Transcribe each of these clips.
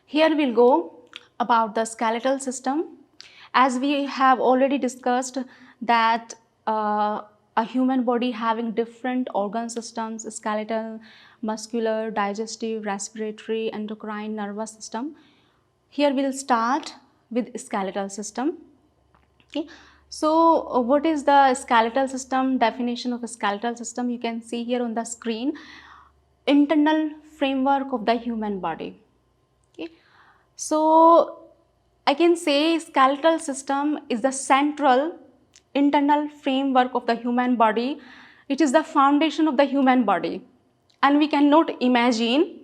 Here we'll go about the skeletal system. As we have already discussed that a human body having different organ systems, skeletal, muscular, digestive, respiratory, endocrine, nervous system. Here we'll start with skeletal system. Okay. So what is the skeletal system? Definition of a skeletal system you can see here on the screen. Internal framework of the human body. Okay. So I can say skeletal system is the central internal framework of the human body. It is the foundation of the human body, and we cannot imagine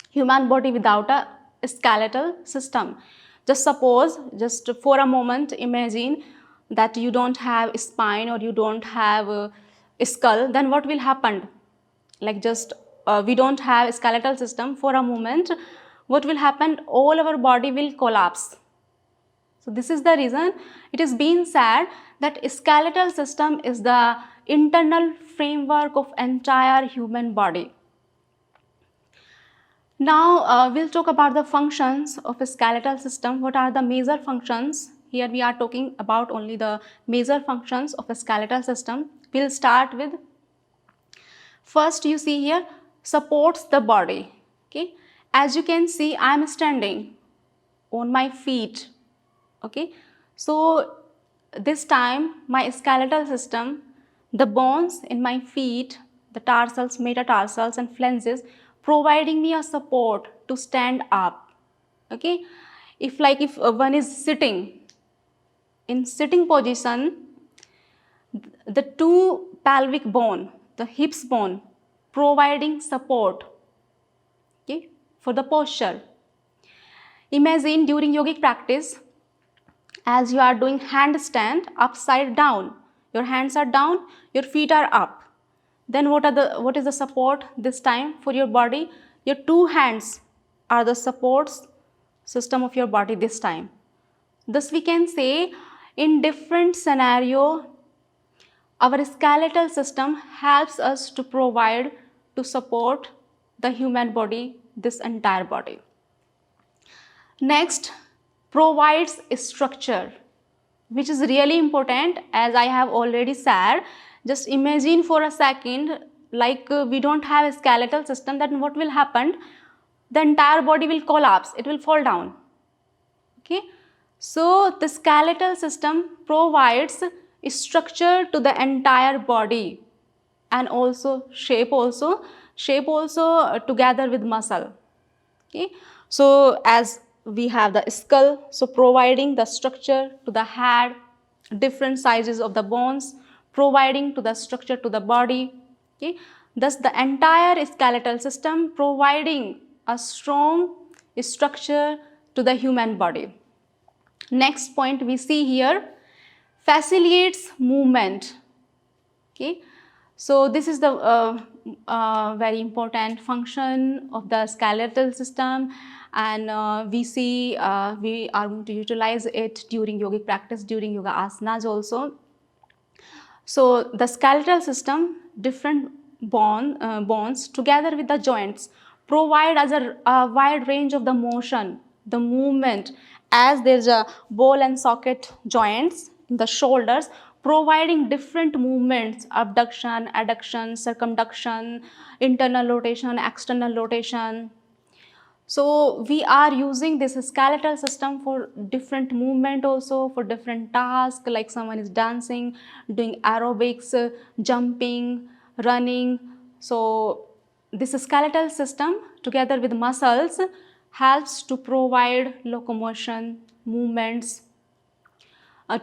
human body without a skeletal system. Just suppose, just for a moment, imagine that you don't have a spine or you don't have a skull, then what will happen? Like just we don't have a skeletal system for a moment, what will happen? All our body will collapse. So this is the reason it is being said that skeletal system is the internal framework of entire human body. Now we'll talk about the functions of a skeletal system. What are the major functions? Here we are talking about only the major functions of a skeletal system. We'll start with, first you see here, supports the body. Okay, as you can see, I am standing on my feet. Okay, so this time my skeletal system, the bones in my feet, the tarsals, metatarsals and phalanges, providing me a support to stand up. Okay, if one is sitting in sitting position, the two pelvic bone, the hips bone, providing support, okay, for the posture. Imagine during yogic practice, as you are doing handstand upside down, your hands are down, your feet are up. Then what is the support this time for your body? Your two hands are the supports system of your body this time. Thus we can say in different scenario, our skeletal system helps us to provide, to support the human body, this entire body. Next, provides structure, which is really important. As I have already said, just imagine for a second, like we don't have a skeletal system, then what will happen? The entire body will collapse, it will fall down. Okay, so the skeletal system provides structure to the entire body, and also shape also together with muscle. Okay, so as we have the skull, so providing the structure to the head, different sizes of the bones, providing to the structure to the body. Okay, thus the entire skeletal system providing a strong structure to the human body. Next point we see here, facilitates movement. Okay, so this is the very important function of the skeletal system, and we see we are going to utilize it during yogic practice, during yoga asanas also. So the skeletal system, different bones together with the joints provide as a wide range of the motion, the movement, as there is a ball and socket joints in the shoulders, providing different movements, abduction, adduction, circumduction, internal rotation, external rotation. So we are using this skeletal system for different movement, also for different tasks, like someone is dancing, doing aerobics, jumping, running. So this skeletal system together with muscles helps to provide locomotion, movements,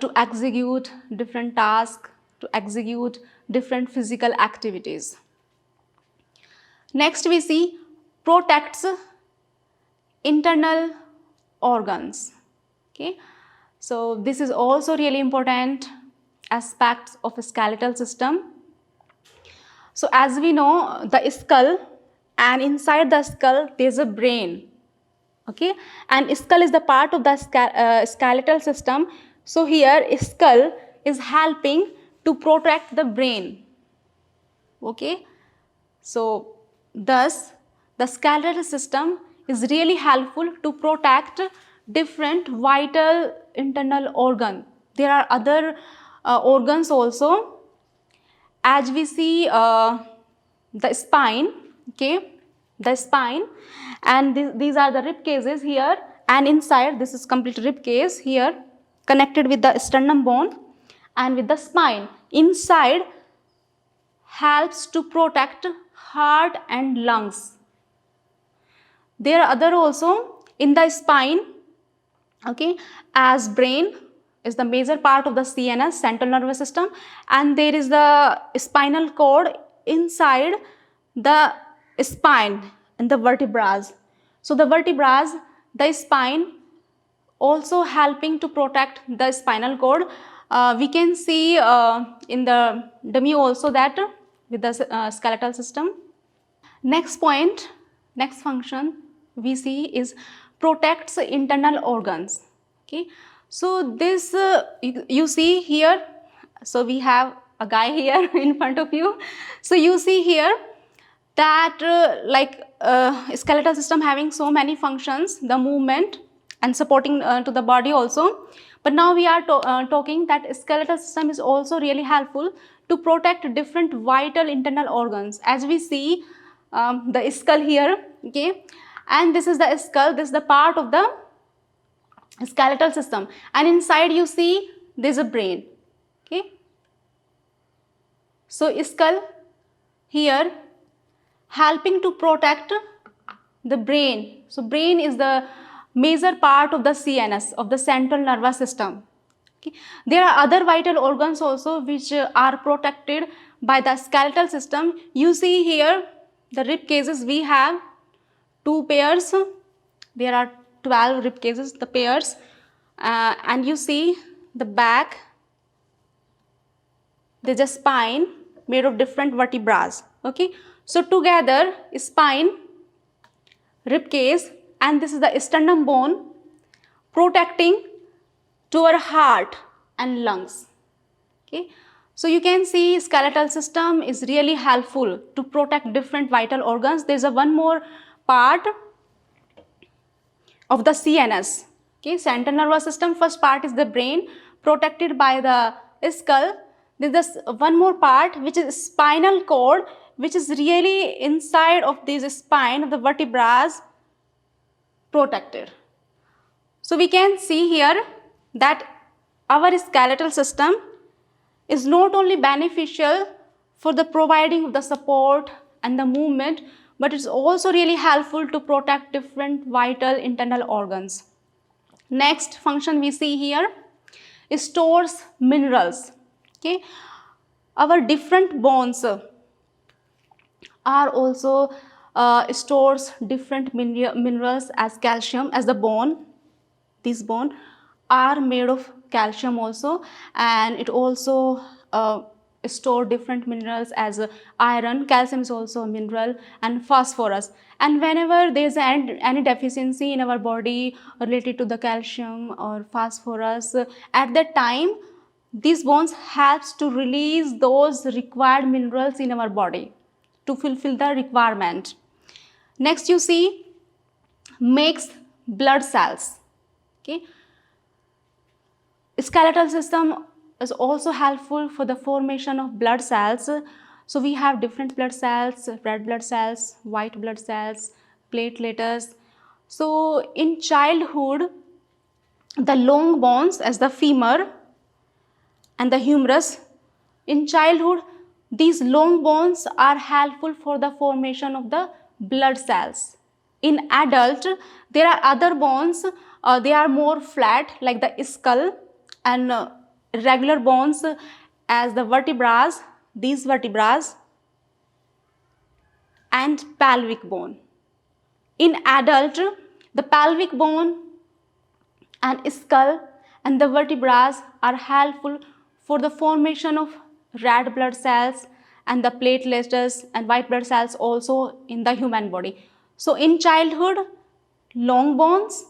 to execute different tasks, to execute different physical activities. Next we see, protects internal organs. Okay, so this is also really important aspects of a skeletal system. So as we know, the skull, and inside the skull there is a brain. Okay, and skull is the part of the skeletal system. So here skull is helping to protect the brain. Okay, so thus the skeletal system is really helpful to protect different vital internal organ. There are other organs also, as we see the spine, okay, the spine, and these are the rib cages here, and inside this is complete rib cage here, connected with the sternum bone and with the spine. Inside helps to protect heart and lungs. There are other also in the spine, okay, as brain is the major part of the CNS, central nervous system, and there is the spinal cord inside the spine and the vertebrae. So the vertebrae, the spine, also helping to protect the spinal cord. We can see in the dummy also that with the skeletal system. Next point, next function we see is protects internal organs. Okay, so this you see here, so we have a guy here in front of you. So you see here that skeletal system having so many functions, the movement and supporting to the body also. But now we are talking that skeletal system is also really helpful to protect different vital internal organs. As we see the skull here, okay, and this is the skull, this is the part of the skeletal system, and inside you see there is a brain, okay. So skull here helping to protect the brain. So brain is the major part of the CNS, of the central nervous system. Okay. There are other vital organs also which are protected by the skeletal system. You see here the rib cages, we have 2 pairs. There are 12 rib cages, the pairs, and you see the back, there is a spine made of different vertebrae. Okay. So together spine, rib cage, and this is the sternum bone protecting to our heart and lungs. Okay. So you can see skeletal system is really helpful to protect different vital organs. There is a one more part of the CNS. Okay, central nervous system, first part is the brain protected by the skull. There is one more part which is spinal cord, which is really inside of this spine of the vertebrae protected. So we can see here that our skeletal system is not only beneficial for the providing of the support and the movement, but it's also really helpful to protect different vital internal organs. Next function we see here is stores minerals. Okay, our different bones are also stores different minerals as calcium, as the bone. These bone are made of calcium also, and it also store different minerals as iron. Calcium is also a mineral, and phosphorus. And whenever there is any deficiency in our body related to the calcium or phosphorus, at that time these bones helps to release those required minerals in our body to fulfill the requirement. Next you see makes blood cells. Okay, skeletal system is also helpful for the formation of blood cells. So we have different blood cells, red blood cells, white blood cells, platelets. So in childhood, the long bones as the femur and the humerus, in childhood these long bones are helpful for the formation of the blood cells. In adult, there are other bones, they are more flat like the skull, and regular bones as the vertebrae, these vertebrae, and pelvic bone. In adult, the pelvic bone and skull and the vertebrae are helpful for the formation of red blood cells and the platelets and white blood cells also in the human body. So in childhood, long bones,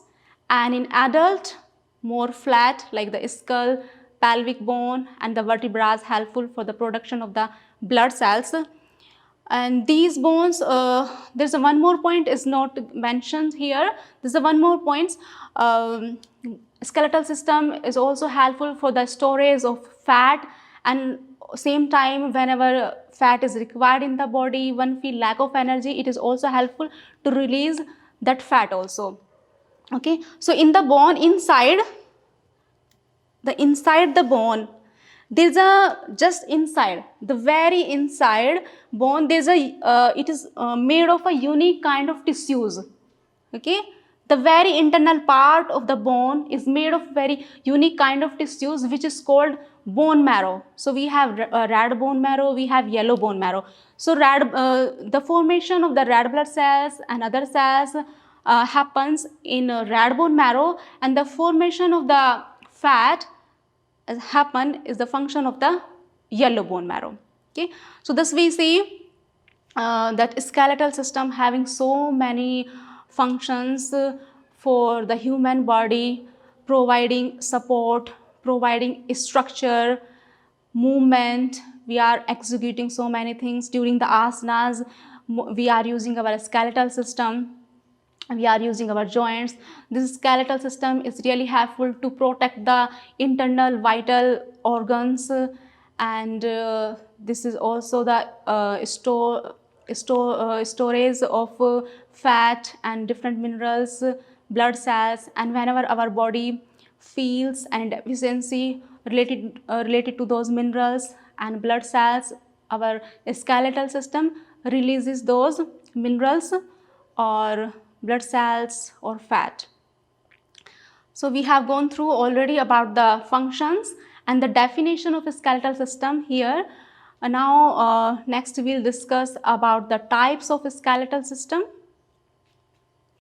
and in adult, more flat like the skull, pelvic bone and the vertebrae helpful for the production of the blood cells. And these bones, there's a one more point is not mentioned here. There's a one more point. Um, Skeletal system is also helpful for the storage of fat, and same time whenever fat is required in the body, one feel lack of energy, it is also helpful to release that fat also. Okay, so in the bone inside, inside the bone, there's a just inside the very inside bone, there's a it is made of a unique kind of tissues. Okay, the very internal part of the bone is made of very unique kind of tissues which is called bone marrow. So we have red bone marrow, we have yellow bone marrow. So the formation of the red blood cells and other cells happens in red bone marrow, and the formation of the fat happen is the function of the yellow bone marrow. Okay, so thus we see that skeletal system having so many functions for the human body, providing support, providing structure, movement. We are executing so many things during the asanas. We are using our skeletal system, we are using our joints. This skeletal system is really helpful to protect the internal vital organs, and this is also the storage of fat and different minerals, blood cells. And whenever our body feels an deficiency related to those minerals and blood cells, our skeletal system releases those minerals or blood cells or fat. So we have gone through already about the functions and the definition of a skeletal system here. Now next we will discuss about the types of a skeletal system.